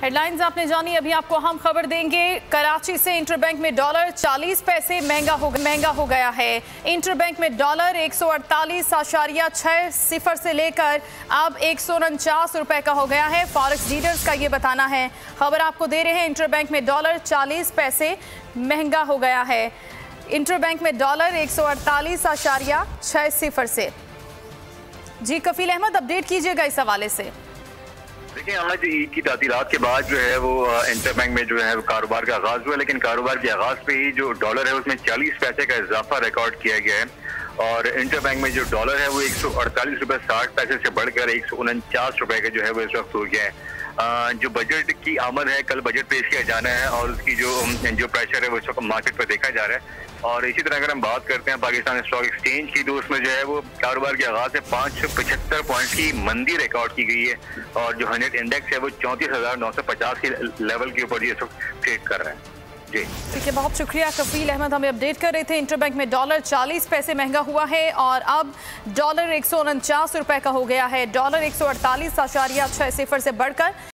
Headlines आपने जानी, अभी आपको हम खबर देंगे। कराची से इंटरबैंक में डॉलर 40 पैसे महंगा हो गया है। इंटरबैंक में डॉलर 148.60 से लेकर अब 149 रुपए का हो गया है। फॉरेक्स डीलर्स का ये बताना है। खबर आपको दे रहे हैं, इंटरबैंक में डॉलर 40 पैसे महंगा हो गया है। इंटरबैंक में डॉलर 148.60 से। जी कफील अहमद, अपडेट कीजिएगा इस हवाले से। देखिए, आज ईद की तातीलात के बाद जो है वो इंटरबैंक में जो है कारोबार का आगाज हुआ, लेकिन कारोबार के आगाज पे ही जो डॉलर है उसमें 40 पैसे का इजाफा रिकॉर्ड किया गया है और इंटरबैंक में जो डॉलर है वो 148 रुपये 60 पैसे से बढ़कर 149 रुपये का जो है वो इस वक्त हो गया है। जो बजट की आमद है, कल बजट पेश किया जाना है और उसकी जो प्रेशर है वो इस वक्त मार्केट पर देखा जा रहा है। और इसी तरह अगर हम बात करते हैं पाकिस्तान स्टॉक एक्सचेंज की, तो उसमें जो है वो कारोबार के आगाज से 575 पॉइंट की मंदी रिकॉर्ड की गई है और जो 100 इंडेक्स है वो 34,950 के लेवल के ऊपर ये सब ट्रेड कर रहा है। जी ठीक है, बहुत शुक्रिया कफील अहमद, हमें अपडेट कर रहे थे। इंटरबैंक में डॉलर 40 पैसे महंगा हुआ है और अब डॉलर 149 रुपए का हो गया है। डॉलर 148.60 से बढ़कर